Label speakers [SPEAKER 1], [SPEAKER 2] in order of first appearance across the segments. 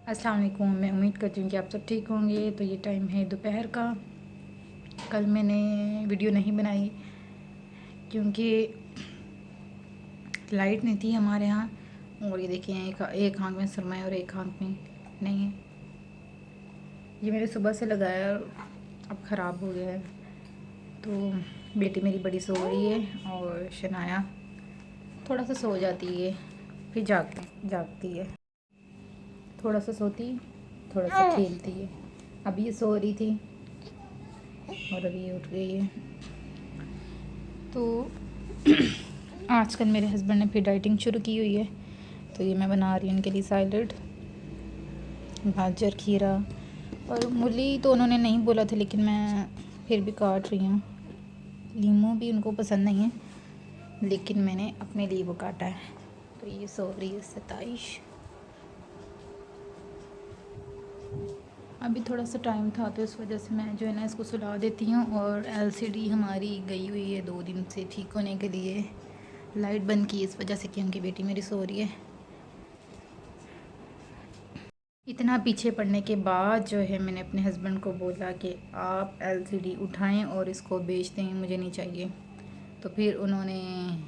[SPEAKER 1] अस्सलाम वालेकुम। मैं उम्मीद करती हूँ कि आप सब ठीक होंगे। तो ये टाइम है दोपहर का। कल मैंने वीडियो नहीं बनाई क्योंकि लाइट नहीं थी हमारे यहाँ। और ये देखिए एक आँख में सुरमा है और एक आँख में नहीं है। ये मैंने सुबह से लगाया और अब ख़राब हो गया है। तो बेटी मेरी बड़ी सो रही है और शनाया थोड़ा सा सो जाती है, फिर जागती है। थोड़ा सा सोती, थोड़ा सा खेलती है। अभी ये सो रही थी और अभी ये उठ गई है। तो आजकल मेरे हस्बैंड ने फिर डाइटिंग शुरू की हुई है। तो ये मैं बना रही हूँ उनके लिए सैलड, गाजर, खीरा और मूली तो उन्होंने नहीं बोला था, लेकिन मैं फिर भी काट रही हूँ। लीमू भी उनको पसंद नहीं है, लेकिन मैंने अपने लिए वो काटा है। तो ये सो रही है 27। अभी थोड़ा सा टाइम था तो इस वजह से मैं जो है ना इसको सुला देती हूँ। और एलसीडी हमारी गई हुई है 2 दिन से ठीक होने के लिए। लाइट बंद की इस वजह से कि उनकी बेटी मेरी सो रही है। इतना पीछे पड़ने के बाद जो है मैंने अपने हस्बैंड को बोला कि आप एलसीडी उठाएं और इसको बेच दें, मुझे नहीं चाहिए। तो फिर उन्होंने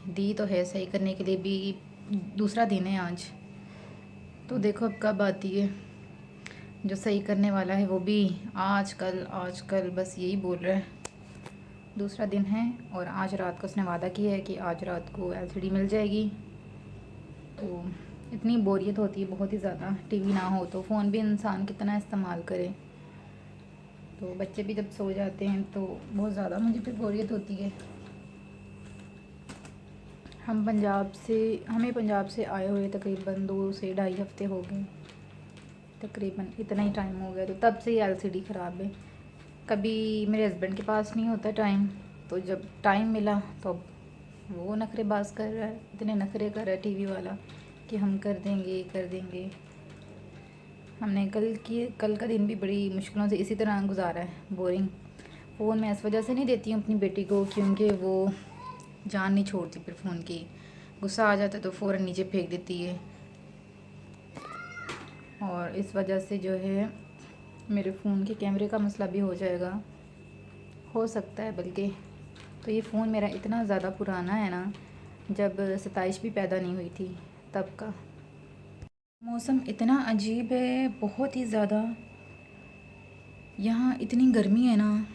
[SPEAKER 1] दी तो है, सही करने के लिए भी दूसरा दिन है आज। तो देखो अब कब आती है। जो सही करने वाला है वो भी आजकल बस यही बोल रहा है। दूसरा दिन है और आज रात को उसने वादा किया है कि आज रात को एलसीडी मिल जाएगी। तो इतनी बोरियत होती है बहुत ही ज़्यादा, टीवी ना हो तो। फ़ोन भी इंसान कितना इस्तेमाल करे। तो बच्चे भी जब सो जाते हैं तो बहुत ज़्यादा मुझे फिर बोरियत होती है। हमें पंजाब से आए हुए तकरीबन 2 से ढाई हफ़्ते हो गए। तकरीबन इतना ही टाइम हो गया। तो तब से ही एलसीडी ख़राब है। कभी मेरे हस्बैंड के पास नहीं होता टाइम, तो जब टाइम मिला तो वो नखरेबाज कर रहा है, इतने नखरे कर रहा है टीवी वाला कि हम कर देंगे। हमने कल का दिन भी बड़ी मुश्किलों से इसी तरह गुजारा है, बोरिंग। फ़ोन मैं इस वजह से नहीं देती हूँ अपनी बेटी को क्योंकि वो जान नहीं छोड़ती फिर फ़ोन की। गुस्सा आ जाता है तो फ़ौरन नीचे फेंक देती है। और इस वजह से जो है मेरे फ़ोन के कैमरे का मसला भी हो जाएगा, हो सकता है बल्कि। तो ये फ़ोन मेरा इतना ज़्यादा पुराना है ना, जब 27 भी पैदा नहीं हुई थी तब का। मौसम इतना अजीब है, बहुत ही ज़्यादा। यहाँ इतनी गर्मी है ना,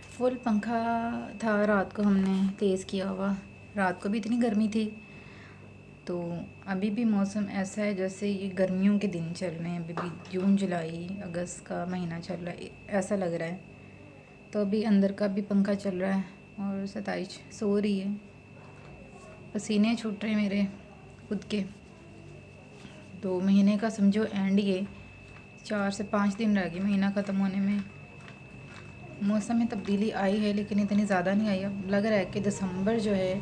[SPEAKER 1] फुल पंखा था रात को हमने तेज़ किया हुआ। रात को भी इतनी गर्मी थी। तो अभी भी मौसम ऐसा है जैसे ये गर्मियों के दिन चल रहे हैं। अभी भी जून जुलाई अगस्त का महीना चल रहा है, ऐसा लग रहा है। तो अभी अंदर का भी पंखा चल रहा है और 27 सो रही है। पसीने छूट रहे मेरे खुद के। 2 महीने का समझो एंड ये 4 से 5 दिन रह गए महीना ख़त्म होने में। मौसम में तब्दीली आई है लेकिन इतनी ज़्यादा नहीं आई। अब लग रहा है कि दिसंबर जो है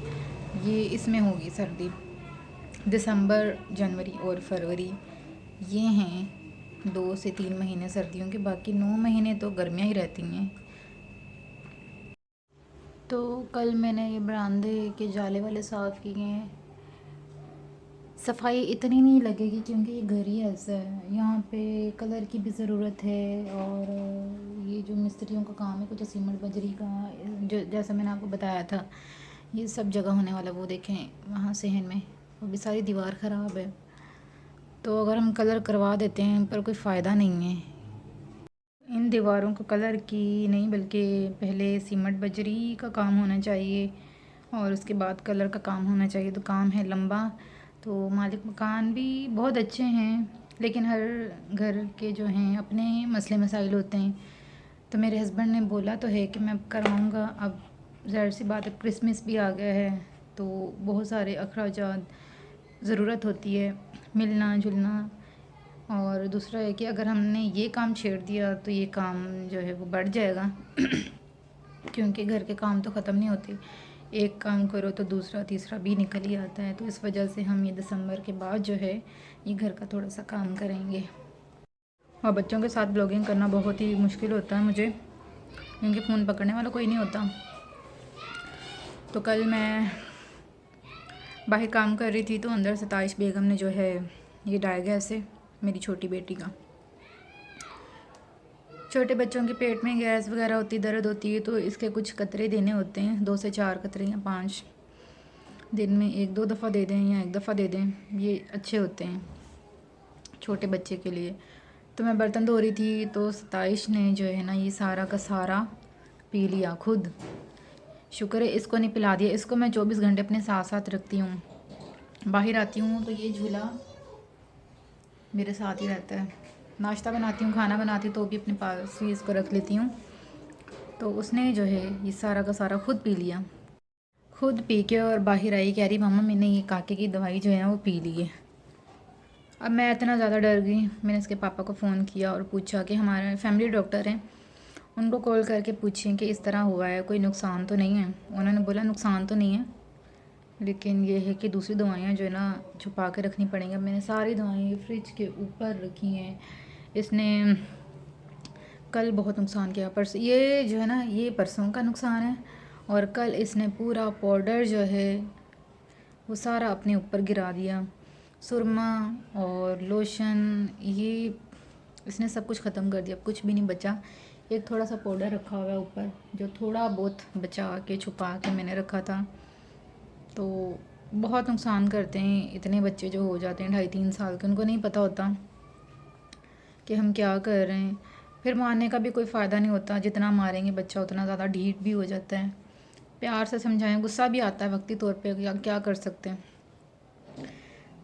[SPEAKER 1] ये इसमें होगी सर्दी। दिसंबर, जनवरी और फरवरी ये हैं 2 से 3 महीने सर्दियों के, बाकी 9 महीने तो गर्मियाँ ही रहती हैं। तो कल मैंने ये बरामदे के जाले वाले साफ़ किए हैं। सफाई इतनी नहीं लगेगी क्योंकि ये घर ही ऐसा है। यहाँ पे कलर की भी ज़रूरत है। और ये जो मिस्त्रियों का काम है, कुछ सीमेंट बजरी का, जो जैसा मैंने आपको बताया था, ये सब जगह होने वाला। वो देखें वहाँ सहन में वो भी सारी दीवार ख़राब है। तो अगर हम कलर करवा देते हैं पर कोई फ़ायदा नहीं है। इन दीवारों को कलर की नहीं बल्कि पहले सीमेंट बजरी का काम होना चाहिए और उसके बाद कलर का काम होना चाहिए। तो काम है लंबा। तो मालिक मकान भी बहुत अच्छे हैं, लेकिन हर घर के जो हैं अपने मसले मसाइल होते हैं। तो मेरे हस्बैंड ने बोला तो है कि मैं अब करवाऊँगा। अब ज़ाहिर सी बात है क्रिसमस भी आ गया है तो बहुत सारे अखराजात ज़रूरत होती है, मिलना जुलना। और दूसरा है कि अगर हमने ये काम छेड़ दिया तो ये काम जो है वो बढ़ जाएगा क्योंकि घर के काम तो ख़त्म नहीं होते। एक काम करो तो दूसरा तीसरा भी निकल ही आता है। तो इस वजह से हम ये दिसंबर के बाद जो है ये घर का थोड़ा सा काम करेंगे। और बच्चों के साथ ब्लॉगिंग करना बहुत ही मुश्किल होता है मुझे क्योंकि फ़ोन पकड़ने वाला कोई नहीं होता। तो कल मैं बाहर काम कर रही थी तो अंदर 27 बेगम ने जो है ये डाया गया से मेरी छोटी बेटी का। छोटे बच्चों के पेट में गैस वगैरह होती, दर्द होती है, तो इसके कुछ कतरे देने होते हैं, 2 से 4 कतरे या 5 दिन में 1-2 दफ़ा दे दें या 1 दफ़ा दे दें, ये अच्छे होते हैं छोटे बच्चे के लिए। तो मैं बर्तन धो रही थी तो सताइश ने जो है ना ये सारा का सारा पी लिया खुद। शुक्र है इसको नहीं पिला दिया। इसको मैं 24 घंटे अपने साथ साथ रखती हूँ। बाहर आती हूँ तो ये झूला मेरे साथ ही रहता है। नाश्ता बनाती हूँ, खाना बनाती हूँ तो भी अपने पास ही इसको रख लेती हूँ। तो उसने जो है ये सारा का सारा खुद पी लिया। खुद पी के और बाहर आई, कह रही मामा मैंने ये काके की दवाई जो है ना वो पी ली है। अब मैं इतना ज़्यादा डर गई, मैंने इसके पापा को फ़ोन किया और पूछा कि हमारे फैमिली डॉक्टर हैं, उनको कॉल करके पूछें कि इस तरह हुआ है, कोई नुकसान तो नहीं है। उन्होंने बोला नुकसान तो नहीं है, लेकिन ये है कि दूसरी दवाइयाँ जो है ना छुपा के रखनी पड़ेंगी। मैंने सारी दवाएँ फ्रिज के ऊपर रखी हैं। इसने कल बहुत नुकसान किया, परसों ये जो है ना ये परसों का नुकसान है, और कल इसने पूरा पाउडर जो है वो सारा अपने ऊपर गिरा दिया। सुरमा और लोशन ये इसने सब कुछ ख़त्म कर दिया, कुछ भी नहीं बचा। एक थोड़ा सा पाउडर रखा हुआ है ऊपर, जो थोड़ा बहुत बचा के छुपा के मैंने रखा था। तो बहुत नुकसान करते हैं इतने बच्चे जो हो जाते हैं 2.5-3 साल के, उनको नहीं पता होता कि हम क्या कर रहे हैं। फिर मारने का भी कोई फ़ायदा नहीं होता, जितना मारेंगे बच्चा उतना ज़्यादा ढीठ भी हो जाता है। प्यार से समझाएं, गुस्सा भी आता है वक्ती तौर पे, क्या कर सकते हैं।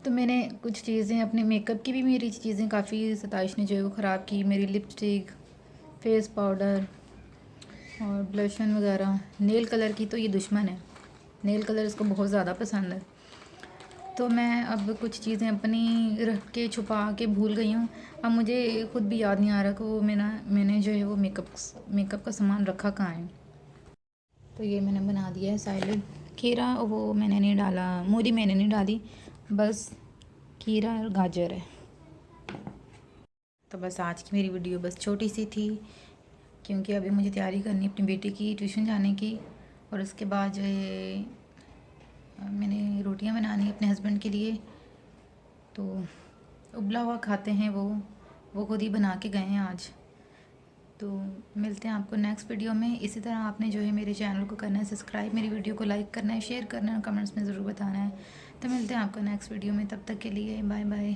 [SPEAKER 1] तो मैंने कुछ चीज़ें अपने मेकअप की भी, मेरी चीज़ें काफ़ी सताइश ने जो है वो ख़राब की। मेरी लिपस्टिक, फेस पाउडर और ब्लशन वगैरह। नेल कलर की तो ये दुश्मन है, नेल कलर इसको बहुत ज़्यादा पसंद है। तो मैं अब कुछ चीज़ें अपनी रख के छुपा के भूल गई हूँ। अब मुझे खुद भी याद नहीं आ रहा कि वो मैंने जो है वो मेकअप का सामान रखा कहाँ है। तो ये मैंने बना दिया है सैलेड। खीरा वो मैंने नहीं डाला, मूली मैंने नहीं डाली, बस खीरा और गाजर है। तो बस आज की मेरी वीडियो बस छोटी सी थी, क्योंकि अभी मुझे तैयारी करनी अपनी बेटी की ट्यूशन जाने की, और उसके बाद जो है मैंने रोटियां बनानी अपने हस्बैंड के लिए। तो उबला हुआ खाते हैं वो खुद ही बना के गए हैं आज। तो मिलते हैं आपको नेक्स्ट वीडियो में। इसी तरह आपने जो है मेरे चैनल को करना है सब्सक्राइब, मेरी वीडियो को लाइक करना है, शेयर करना है, कमेंट्स में ज़रूर बताना है। तो मिलते हैं आपको नेक्स्ट वीडियो में, तब तक के लिए बाय बाय।